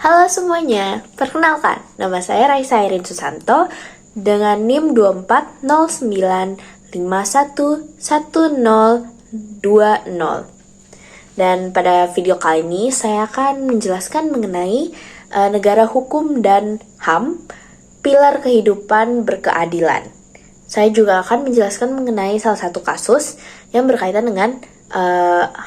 Halo semuanya, perkenalkan, nama saya Raisa Irin Susanto dengan NIM 2409511020. Dan pada video kali ini saya akan menjelaskan mengenai negara hukum dan HAM, pilar kehidupan berkeadilan. Saya juga akan menjelaskan mengenai salah satu kasus yang berkaitan dengan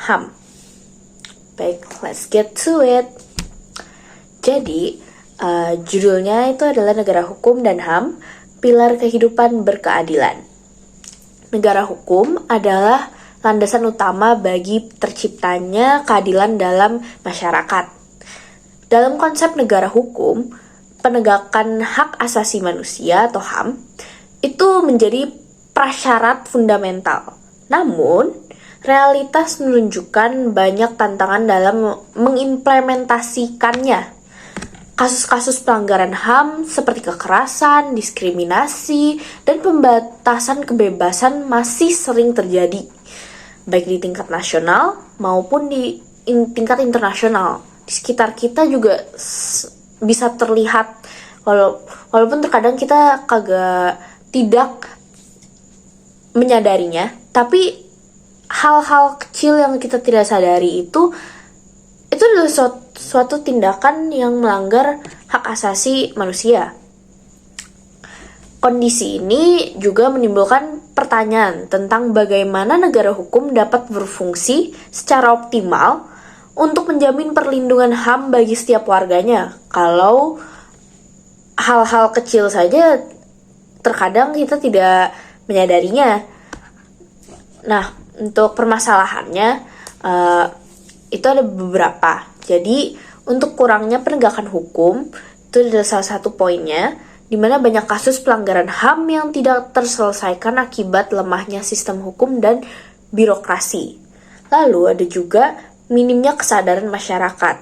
HAM. Baik, let's get to it. Jadi, judulnya itu adalah Negara Hukum dan HAM, Pilar Kehidupan Berkeadilan. Negara hukum adalah landasan utama bagi terciptanya keadilan dalam masyarakat. Dalam konsep negara hukum, penegakan hak asasi manusia atau HAM itu menjadi prasyarat fundamental. Namun, realitas menunjukkan banyak tantangan dalam mengimplementasikannya. Kasus-kasus pelanggaran HAM seperti kekerasan, diskriminasi, dan pembatasan kebebasan masih sering terjadi, baik di tingkat nasional maupun di tingkat internasional. Di sekitar kita juga bisa terlihat, walaupun terkadang kita tidak menyadarinya, tapi hal-hal kecil yang kita tidak sadari itu adalah suatu tindakan yang melanggar hak asasi manusia. Kondisi ini juga menimbulkan pertanyaan tentang bagaimana negara hukum dapat berfungsi secara optimal untuk menjamin perlindungan HAM bagi setiap warganya. Kalau hal-hal kecil saja terkadang kita tidak menyadarinya. Nah, untuk permasalahannya itu ada beberapa. Jadi, untuk kurangnya penegakan hukum, itu adalah salah satu poinnya, di mana banyak kasus pelanggaran HAM yang tidak terselesaikan akibat lemahnya sistem hukum dan birokrasi. Lalu ada juga minimnya kesadaran masyarakat.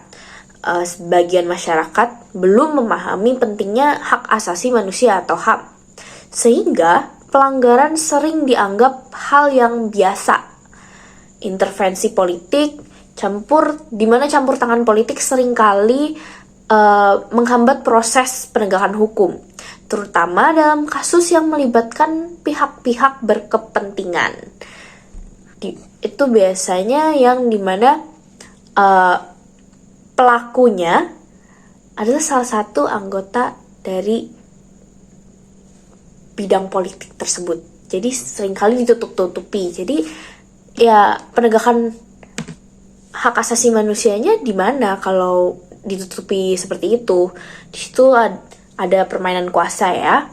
Sebagian masyarakat belum memahami pentingnya hak asasi manusia atau HAM, sehingga pelanggaran sering dianggap hal yang biasa. Intervensi politik, di mana campur tangan politik seringkali menghambat proses penegakan hukum, terutama dalam kasus yang melibatkan pihak-pihak berkepentingan. Itu biasanya yang dimana pelakunya adalah salah satu anggota dari bidang politik tersebut. Jadi seringkali ditutup-tutupi. Jadi ya penegakan hak asasi manusianya di mana kalau ditutupi seperti itu? Di situ ada permainan kuasa ya.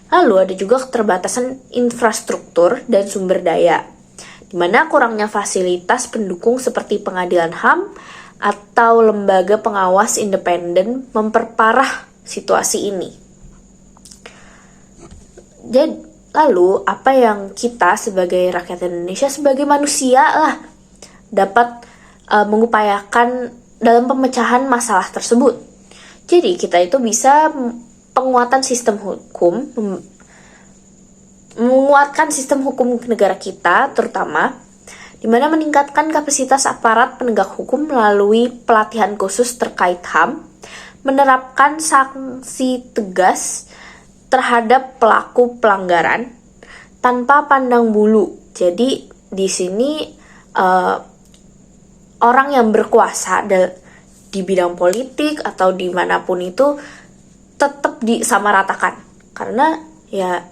Lalu ada juga keterbatasan infrastruktur dan sumber daya, di mana kurangnya fasilitas pendukung seperti pengadilan HAM atau lembaga pengawas independen memperparah situasi ini. Lalu apa yang kita sebagai rakyat Indonesia, sebagai manusia lah, dapat mengupayakan dalam pemecahan masalah tersebut. Jadi kita itu bisa penguatan sistem hukum, menguatkan sistem hukum negara kita terutama, di mana meningkatkan kapasitas aparat penegak hukum melalui pelatihan khusus terkait HAM, menerapkan sanksi tegas terhadap pelaku pelanggaran tanpa pandang bulu. Jadi di sini orang yang berkuasa di bidang politik atau dimanapun itu tetap disamaratakan, karena ya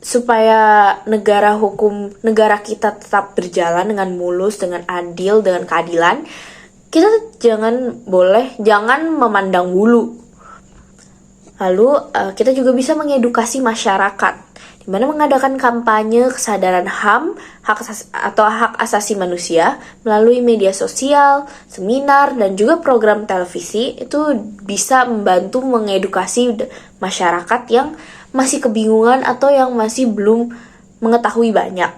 supaya negara kita tetap berjalan dengan mulus, dengan adil, dengan keadilan, kita jangan memandang bulu. Lalu kita juga bisa mengedukasi masyarakat, di mana mengadakan kampanye kesadaran HAM, hak asasi manusia melalui media sosial, seminar, dan juga program televisi. Itu bisa membantu mengedukasi masyarakat yang masih kebingungan atau yang masih belum mengetahui banyak.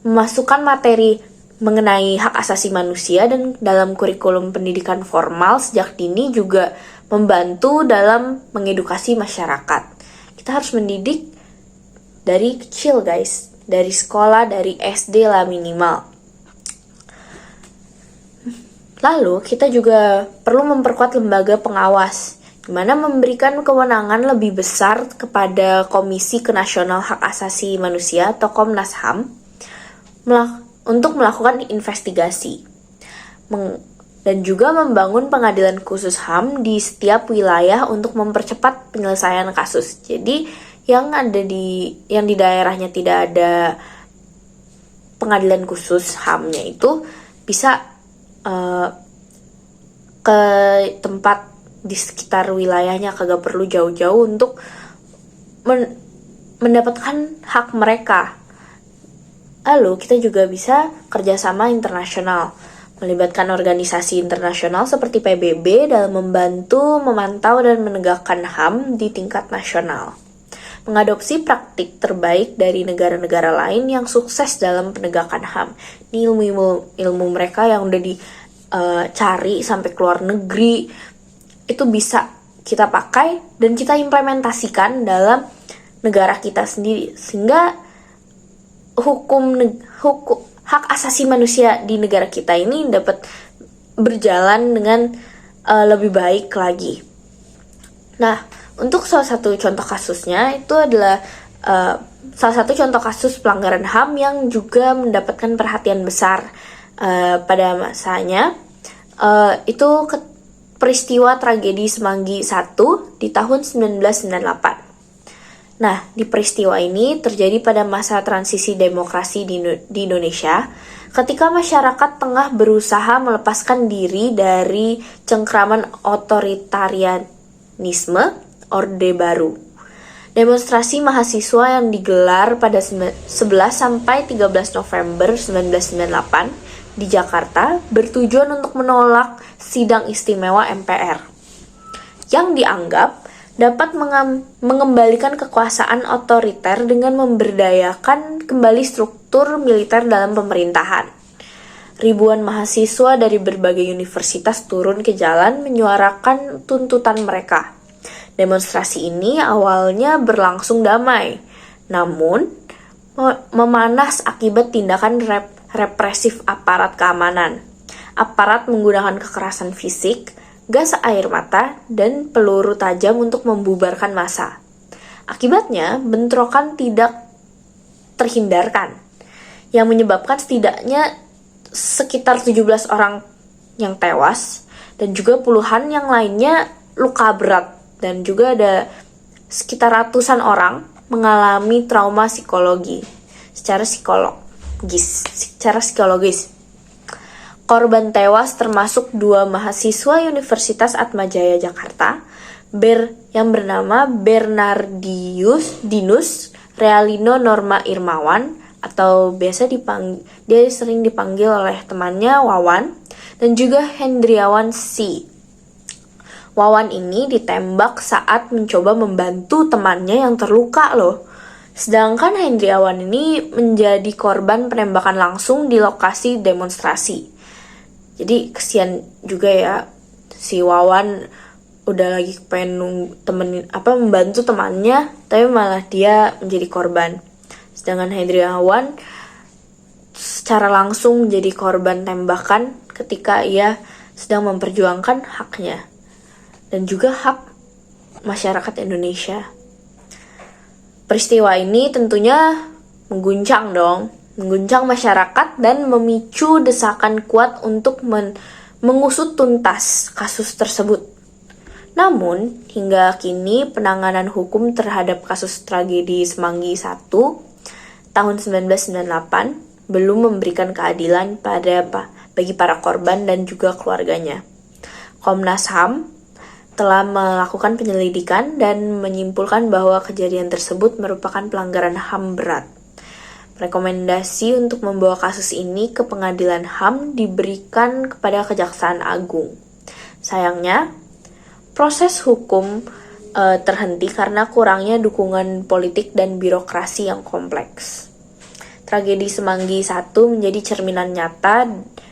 Memasukkan materi mengenai hak asasi manusia dan dalam kurikulum pendidikan formal sejak dini juga membantu dalam mengedukasi masyarakat. Kita harus mendidik dari kecil guys, dari sekolah, dari SD lah minimal. Lalu, kita juga perlu memperkuat lembaga pengawas, di mana memberikan kewenangan lebih besar kepada Komisi Nasional Hak Asasi Manusia atau Komnas HAM untuk melakukan investigasi. Dan juga membangun pengadilan khusus HAM di setiap wilayah untuk mempercepat penyelesaian kasus. Jadi, yang di daerahnya tidak ada pengadilan khusus HAM-nya itu bisa ke tempat di sekitar wilayahnya, kagak perlu jauh-jauh untuk mendapatkan hak mereka. Lalu kita juga bisa kerjasama internasional, melibatkan organisasi internasional seperti PBB dalam membantu memantau dan menegakkan HAM di tingkat nasional. Mengadopsi praktik terbaik dari negara-negara lain yang sukses dalam penegakan HAM. Ini ilmu mereka yang udah dicari sampai ke luar negeri, itu bisa kita pakai dan kita implementasikan dalam negara kita sendiri, sehingga hak asasi manusia di negara kita ini dapat berjalan dengan lebih baik lagi. Nah, untuk salah satu contoh kasusnya itu adalah salah satu contoh kasus pelanggaran HAM yang juga mendapatkan perhatian besar pada masanya, itu peristiwa tragedi Semanggi I di tahun 1998. Nah, di peristiwa ini terjadi pada masa transisi demokrasi di Indonesia, ketika masyarakat tengah berusaha melepaskan diri dari cengkraman otoritarianisme Orde Baru. Demonstrasi mahasiswa yang digelar pada 11 sampai 13 November 1998 di Jakarta bertujuan untuk menolak sidang istimewa MPR yang dianggap dapat mengembalikan kekuasaan otoriter dengan memberdayakan kembali struktur militer dalam pemerintahan. Ribuan mahasiswa dari berbagai universitas turun ke jalan menyuarakan tuntutan mereka. Demonstrasi ini awalnya berlangsung damai, namun memanas akibat tindakan represif aparat keamanan. Aparat menggunakan kekerasan fisik, gas air mata, dan peluru tajam untuk membubarkan massa. Akibatnya, bentrokan tidak terhindarkan, yang menyebabkan setidaknya sekitar 17 orang yang tewas, dan juga puluhan yang lainnya luka berat, dan juga ada sekitar ratusan orang mengalami trauma secara psikologis. Korban tewas termasuk 2 mahasiswa Universitas Atmajaya Jakarta, yang bernama Bernardinus Realino Norma Irmawan, atau dia sering dipanggil oleh temannya Wawan, dan juga Hendriawan C. Wawan ini ditembak saat mencoba membantu temannya yang terluka loh. Sedangkan Hendriawan ini menjadi korban penembakan langsung di lokasi demonstrasi. Jadi kesian juga ya, si Wawan udah lagi pengen membantu temannya, tapi malah dia menjadi korban. Sedangkan Hendriawan secara langsung menjadi korban tembakan ketika ia sedang memperjuangkan haknya dan juga hak masyarakat Indonesia. Peristiwa ini tentunya mengguncang masyarakat dan memicu desakan kuat untuk mengusut tuntas kasus tersebut. Namun, hingga kini penanganan hukum terhadap kasus tragedi Semanggi I tahun 1998 belum memberikan keadilan bagi para korban dan juga keluarganya. Komnas HAM telah melakukan penyelidikan dan menyimpulkan bahwa kejadian tersebut merupakan pelanggaran HAM berat. Rekomendasi untuk membawa kasus ini ke pengadilan HAM diberikan kepada Kejaksaan Agung. Sayangnya, proses hukum terhenti karena kurangnya dukungan politik dan birokrasi yang kompleks. Tragedi Semanggi I menjadi cerminan nyata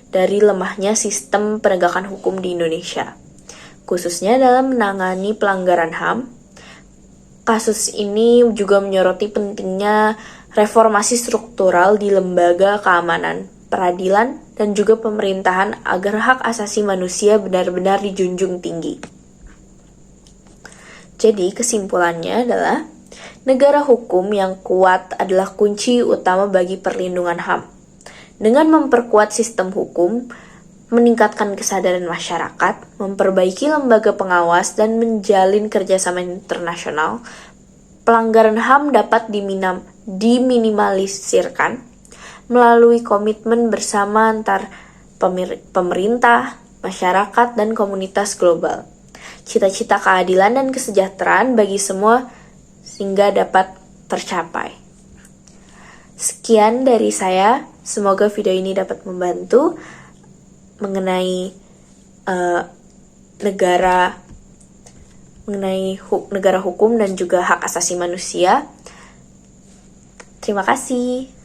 dari lemahnya sistem penegakan hukum di Indonesia, khususnya dalam menangani pelanggaran HAM. Kasus ini juga menyoroti pentingnya reformasi struktural di lembaga keamanan, peradilan, dan juga pemerintahan agar hak asasi manusia benar-benar dijunjung tinggi. Jadi kesimpulannya adalah negara hukum yang kuat adalah kunci utama bagi perlindungan HAM. Dengan memperkuat sistem hukum, meningkatkan kesadaran masyarakat, memperbaiki lembaga pengawas, dan menjalin kerjasama internasional, pelanggaran HAM dapat diminimalisirkan melalui komitmen bersama antar pemerintah, masyarakat, dan komunitas global. Cita-cita keadilan dan kesejahteraan bagi semua sehingga dapat tercapai. Sekian dari saya, semoga video ini dapat membantu mengenai negara hukum dan juga hak asasi manusia. Terima kasih.